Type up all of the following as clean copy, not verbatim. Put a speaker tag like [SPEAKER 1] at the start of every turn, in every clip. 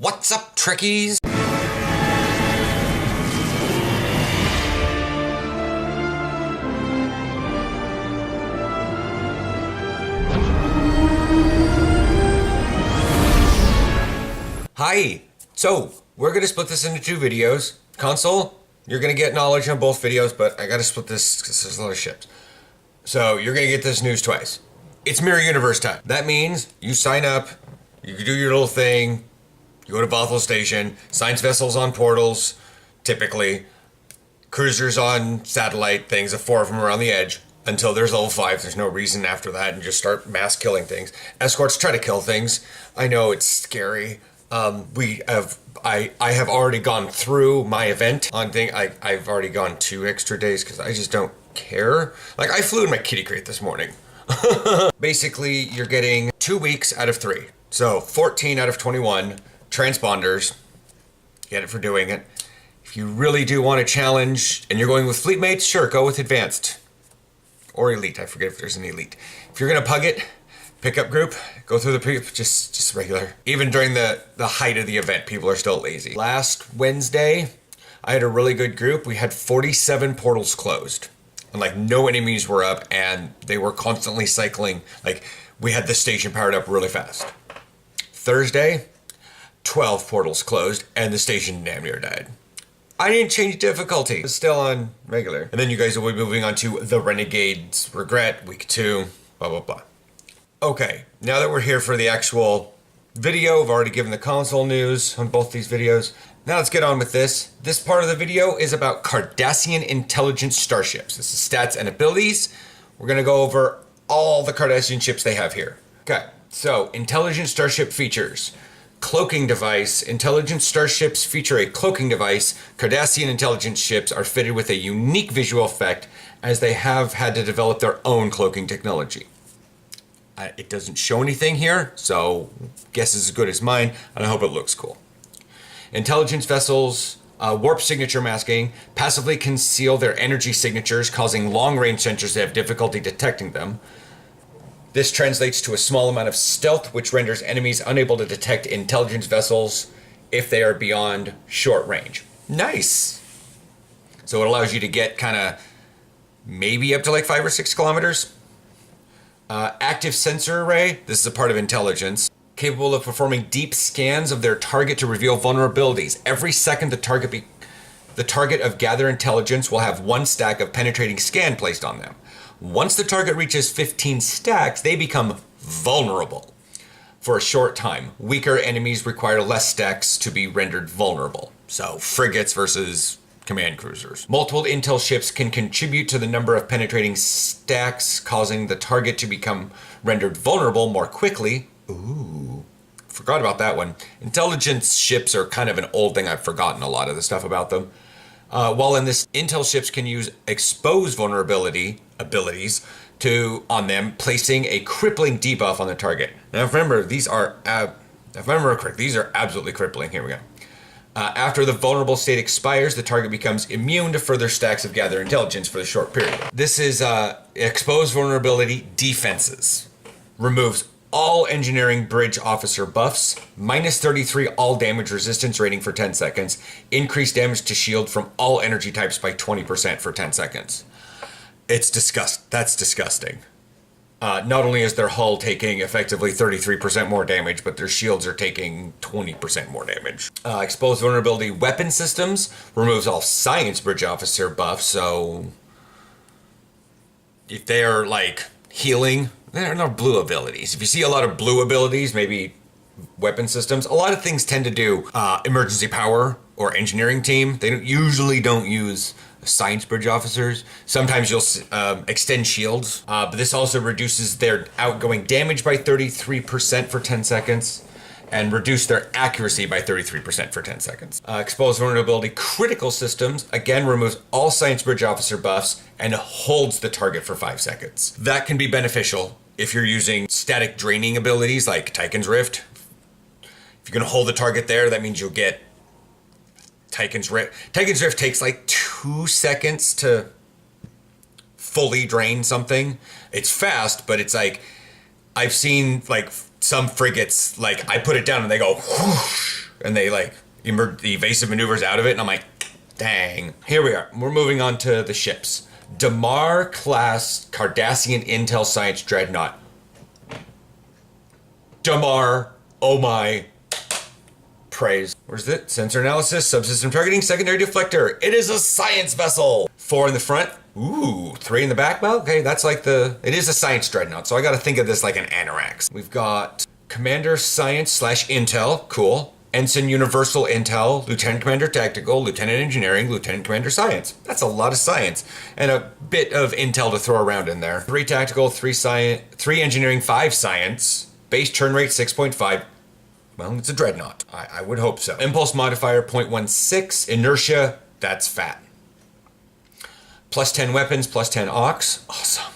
[SPEAKER 1] What's up, Trekkies? Hi. So, we're gonna split this into two videos. Console, you're gonna get knowledge on both videos, but I gotta split this because there's a lot of ships. So, you're gonna get this news twice. It's Mirror Universe time. That means you sign up, you do your little thing, you go to Bothell Station, science vessels on portals, typically, cruisers on satellite things, 4 of them around the edge, until there's level 5. There's no reason after that, and just start mass killing things. Escorts try to kill things. I know it's scary. I have already gone through my event on thing. I've already gone 2 extra days because I just don't care. Like, I flew in my kitty crate this morning. Basically, you're getting 2 weeks out of 3. So 14 out of 21 transponders. Get it for doing it. If you really do want a challenge and you're going with fleet mates, sure, go with advanced or elite. I forget if there's an elite. If you're gonna pug it, pickup group, go through the just regular. Even during the height of the event, people are still lazy. Last Wednesday, I had a really good group. We had 47 portals closed. And like no enemies were up, and they were constantly cycling. Like, we had the station powered up really fast. Thursday, 12 portals closed, and the station damn near died. I didn't change difficulty. It's still on regular. And then you guys will be moving on to the Renegade's Regret, week 2, blah, blah, blah. Okay, now that we're here for the actual video, I've already given the console news on both these videos. Now let's get on with this. This part of the video is about Cardassian intelligence starships. This is stats and abilities. We're gonna go over all the Cardassian ships they have here. Okay, so intelligent starship features. Cloaking device. Intelligent starships feature a cloaking device. Cardassian intelligence ships are fitted with a unique visual effect as they have had to develop their own cloaking technology. It doesn't show anything here, so guess is as good as mine, and I hope it looks cool. Intelligence vessels, warp signature masking, passively conceal their energy signatures, causing long-range sensors to have difficulty detecting them. This translates to a small amount of stealth, which renders enemies unable to detect intelligence vessels if they are beyond short range. Nice! So it allows you to get kind of maybe up to like 5 or 6 kilometers. Active sensor array, this is a part of intelligence, capable of performing deep scans of their target to reveal vulnerabilities. Every second the target of gather intelligence will have 1 stack of penetrating scan placed on them. Once the target reaches 15 stacks, they become vulnerable for a short time. Weaker enemies require less stacks to be rendered vulnerable. So frigates versus command cruisers. Multiple intel ships can contribute to the number of penetrating stacks, causing the target to become rendered vulnerable more quickly. Ooh, forgot about that one. Intelligence ships are kind of an old thing. I've forgotten a lot of the stuff about them. While in this, intel ships can use expose vulnerability abilities on them, placing a crippling debuff on the target. Now remember, these are, if I remember correct, these are absolutely crippling. Here we go. After the vulnerable state expires, the target becomes immune to further stacks of gather intelligence for the short period. This is expose vulnerability defenses. Removes all engineering bridge officer buffs, minus 33 all damage resistance rating for 10 seconds, increased damage to shield from all energy types by 20% for 10 seconds. It's that's disgusting. Not only is their hull taking effectively 33% more damage, but their shields are taking 20% more damage. Exposed vulnerability weapon systems removes all science bridge officer buffs, so if they're like healing, they're not blue abilities. If you see a lot of blue abilities, maybe weapon systems, a lot of things tend to do emergency power or engineering team. They usually don't use science bridge officers. Sometimes you'll extend shields, but this also reduces their outgoing damage by 33% for 10 seconds and reduce their accuracy by 33% for 10 seconds. Exposed vulnerability critical systems, again, removes all science bridge officer buffs and holds the target for 5 seconds. That can be beneficial if you're using static draining abilities like Tychon's Rift. If you're gonna hold the target there, that means you'll get Tychon's Rift. Tychon's Rift takes like 2 seconds to fully drain something. It's fast, but it's like, I've seen like some frigates, like I put it down and they go whoosh. and they like the evasive maneuvers out of it, and I'm like, dang. Here we are. We're moving on to the ships. Damar class Cardassian Intel Science Dreadnought. Damar, oh my, praise. Where's it? Sensor analysis, subsystem targeting, secondary deflector. It is a science vessel. 4 in the front. Ooh, 3 in the back. Well, okay, that's like it is a science dreadnought, so I gotta think of this like an Anorax. We've got Commander Science / Intel, cool. Ensign Universal Intel, Lieutenant Commander Tactical, Lieutenant Engineering, Lieutenant Commander Science. That's a lot of science. And a bit of intel to throw around in there. 3 Tactical, 3 Science, 3 Engineering, 5 Science. Base turn rate 6.5. Well, it's a dreadnought. I would hope so. Impulse modifier 0.16. Inertia, that's fat. Plus 10 weapons, plus 10 aux. Awesome.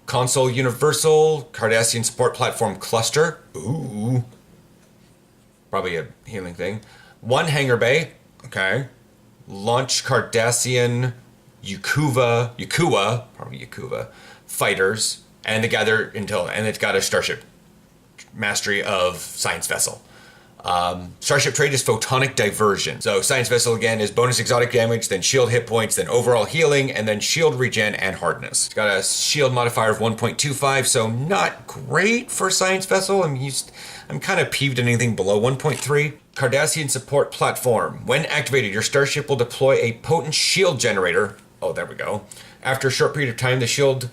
[SPEAKER 1] Console Universal, Cardassian Support Platform Cluster. Ooh. Probably a healing thing. 1 hangar bay. Okay. Launch Cardassian Yakuwa, probably Yakuwa, fighters. And they gather intel, and it's got a starship mastery of science vessel. Starship trait is photonic diversion. So science vessel again is bonus exotic damage, then shield hit points, then overall healing, and then shield regen and hardness. It's got a shield modifier of 1.25, so not great for science vessel. I'm kind of peeved at anything below 1.3. Cardassian support platform. When activated, your starship will deploy a potent shield generator. Oh, there we go. After a short period of time, the shield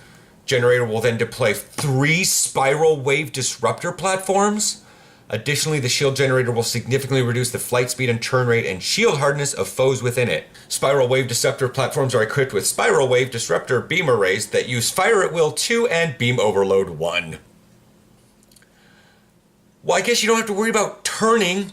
[SPEAKER 1] generator will then deploy 3 spiral wave disruptor platforms. Additionally, the shield generator will significantly reduce the flight speed and turn rate and shield hardness of foes within it. Spiral wave disruptor platforms are equipped with spiral wave disruptor beam arrays that use fire at will 2 and beam overload 1. Well, I guess you don't have to worry about turning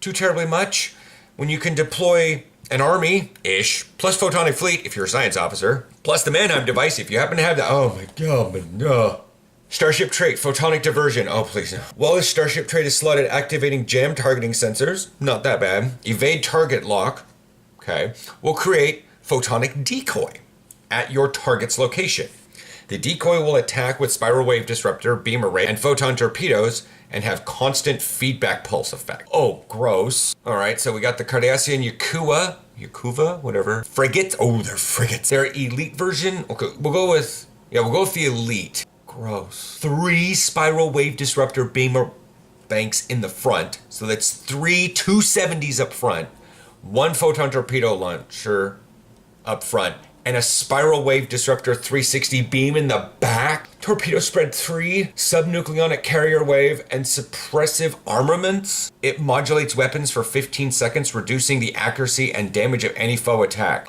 [SPEAKER 1] too terribly much when you can deploy an army-ish, plus photonic fleet if you're a science officer, plus the Mannheim device if you happen to have that. Oh my god, but no. Starship trait, photonic diversion. Oh, please no. While this starship trait is slotted, activating jam targeting sensors, not that bad. Evade target lock, okay, will create photonic decoy at your target's location. The decoy will attack with spiral wave disruptor, beam array, and photon torpedoes, and have constant feedback pulse effect. Oh, gross. All right, so we got the Cardassian Yakuwa, whatever. Frigates. Oh, they're frigates. Their elite version. Okay, we'll go with the elite. Gross. 3 spiral wave disruptor beamer banks in the front. So that's 3 270s up front, 1 photon torpedo launcher up front, and a spiral wave disruptor 360 beam in the back. Torpedo spread 3, subnucleonic carrier wave, and suppressive armaments. It modulates weapons for 15 seconds, reducing the accuracy and damage of any foe attack.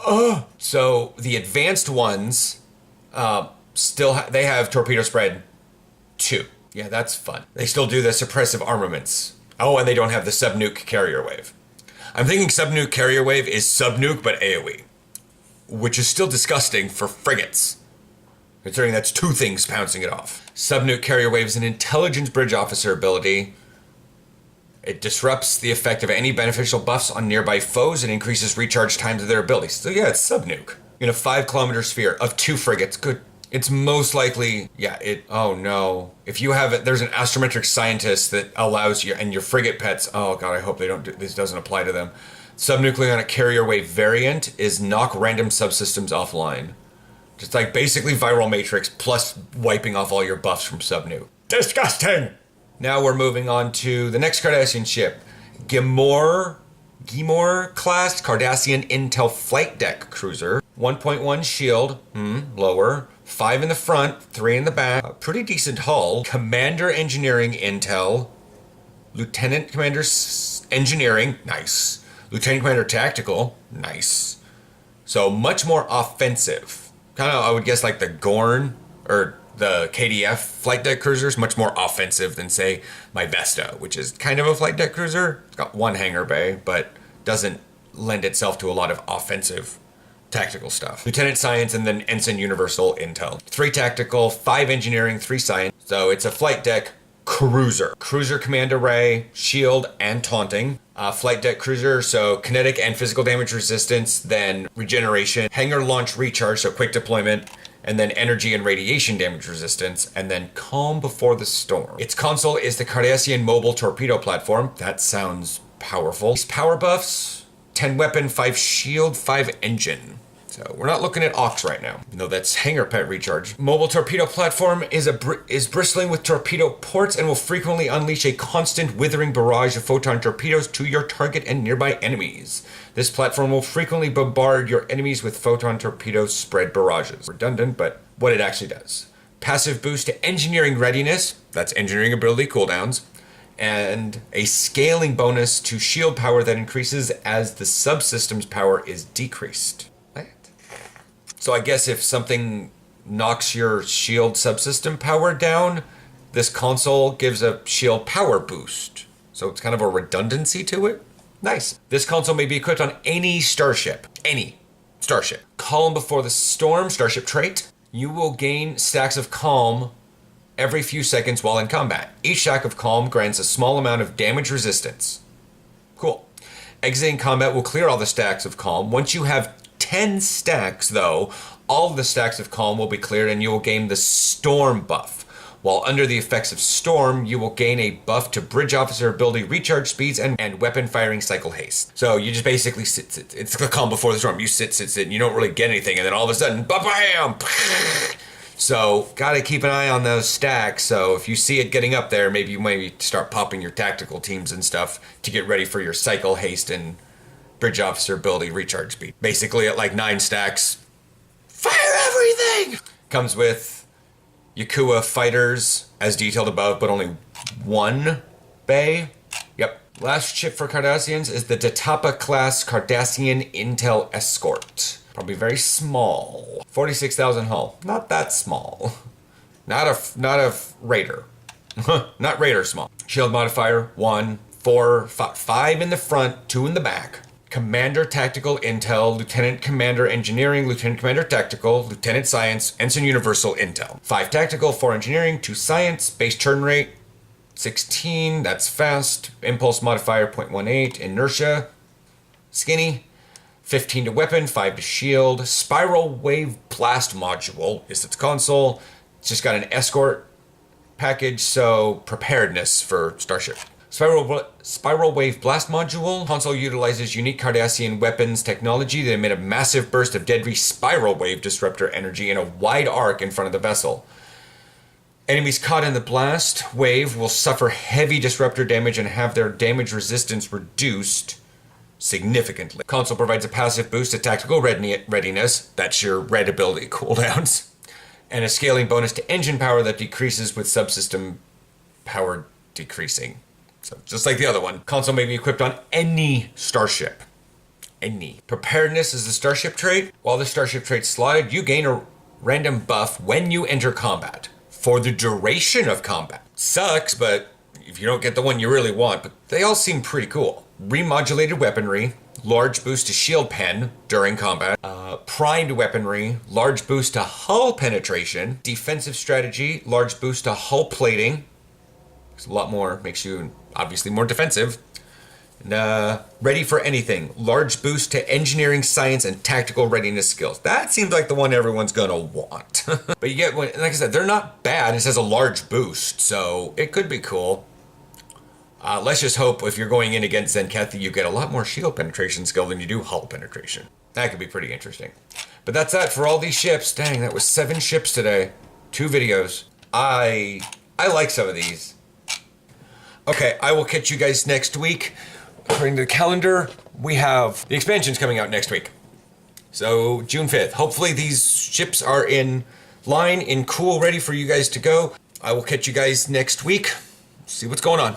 [SPEAKER 1] So the advanced ones, they have torpedo spread 2. Yeah, that's fun. They still do the suppressive armaments. Oh, and they don't have the subnuke carrier wave. I'm thinking subnuke carrier wave is subnuke but AoE, which is still disgusting for frigates, considering that's 2 things pouncing it off. Subnuke carrier wave is an intelligence bridge officer ability. It disrupts the effect of any beneficial buffs on nearby foes and increases recharge times of their abilities. So yeah, it's subnuke. In a 5-kilometer sphere of 2 frigates. Good. It's most likely, oh no. If you have it, there's an astrometric scientist that allows you, and your frigate pets, oh god, I hope this doesn't apply to them. Subnucleonic carrier wave variant is knock random subsystems offline. Just like basically viral matrix plus wiping off all your buffs from subnuke. Disgusting! Now we're moving on to the next Cardassian ship. Gimor class Cardassian Intel flight deck cruiser. 1.1 shield, lower. 5 in the front, 3 in the back. A pretty decent hull. Commander Engineering Intel. Lieutenant Commander Engineering, nice. Lieutenant Commander Tactical, nice. So much more offensive. Kind of, I would guess, like the Gorn or the KDF flight deck cruisers, much more offensive than, say, my Vesta, which is kind of a flight deck cruiser. It's got 1 hangar bay, but doesn't lend itself to a lot of offensive tactical stuff. Lieutenant Science and then Ensign Universal Intel. 3 tactical, 5 engineering, 3 science. So it's a flight deck cruiser. Cruiser command array, shield, and taunting. Flight deck cruiser, so kinetic and physical damage resistance, then regeneration, hangar launch recharge, so quick deployment, and then energy and radiation damage resistance, and then calm before the storm. Its console is the Cardassian mobile torpedo platform. That sounds powerful. These power buffs, 10 weapon, 5 shield, 5 engine. So we're not looking at Ox right now. No, that's hangar pet recharge. Mobile torpedo platform is bristling with torpedo ports and will frequently unleash a constant withering barrage of photon torpedoes to your target and nearby enemies. This platform will frequently bombard your enemies with photon torpedo spread barrages. Redundant, but what it actually does. Passive boost to engineering readiness, that's engineering ability cooldowns, and a scaling bonus to shield power that increases as the subsystem's power is decreased. So I guess if something knocks your shield subsystem power down, this console gives a shield power boost. So it's kind of a redundancy to it. Nice. This console may be equipped on any starship. Any starship. Calm before the storm, starship trait. You will gain stacks of calm every few seconds while in combat. Each stack of calm grants a small amount of damage resistance. Cool. Exiting combat will clear all the stacks of calm. Once you have 10 stacks, though, all of the stacks of calm will be cleared and you will gain the storm buff. While under the effects of storm, you will gain a buff to bridge officer ability recharge speeds and weapon firing cycle haste. So you just basically sit. It's the calm before the storm. You sit, and you don't really get anything, and then all of a sudden, bam! So gotta keep an eye on those stacks. So if you see it getting up there, maybe you might start popping your tactical teams and stuff to get ready for your cycle haste and bridge officer ability recharge speed. Basically at like 9 stacks, fire everything! Comes with Yakua fighters as detailed above, but only 1 bay. Yep. Last ship for Cardassians is the Datapa class Cardassian Intel Escort. Probably very small. 46,000 hull. Not that small. Not a raider. Not raider small. Shield modifier 1, 4, 5 in the front, 2 in the back. Commander Tactical Intel, Lieutenant Commander Engineering, Lieutenant Commander Tactical, Lieutenant Science, Ensign Universal Intel. 5 Tactical, 4 Engineering, 2 Science, base turn rate 16, that's fast, impulse modifier 0.18, inertia, skinny, 15 to weapon, 5 to shield, spiral wave blast module is its console. It's just got an escort package, so preparedness for Starship. Spiral Wave Blast Module. Console utilizes unique Cardassian weapons technology that emit a massive burst of deadly spiral wave disruptor energy in a wide arc in front of the vessel. Enemies caught in the blast wave will suffer heavy disruptor damage and have their damage resistance reduced significantly. Console provides a passive boost to tactical readiness, that's your red ability cooldowns, and a scaling bonus to engine power that decreases with subsystem power decreasing. So just like the other one, console may be equipped on any starship. Any. Preparedness is the starship trait. While the starship trait's slotted, you gain a random buff when you enter combat for the duration of combat. Sucks, but if you don't get the one you really want, but they all seem pretty cool. Remodulated weaponry, large boost to shield pen during combat, primed weaponry, large boost to hull penetration, defensive strategy, large boost to hull plating. It's a lot more, makes you obviously more defensive. And ready for anything, large boost to engineering, science, and tactical readiness skills. That seems like the one everyone's gonna want. But you get one, like I said, they're not bad. It says a large boost, so it could be cool. Let's just hope if you're going in against Zenkethi, you get a lot more shield penetration skill than you do hull penetration. That could be pretty interesting. But that's that for all these ships. Dang, that was 7 ships today. 2 videos. I like some of these. Okay, I will catch you guys next week. According to the calendar, we have the expansions coming out next week. So June 5th. Hopefully these ships are in line, in cool, ready for you guys to go. I will catch you guys next week. See what's going on.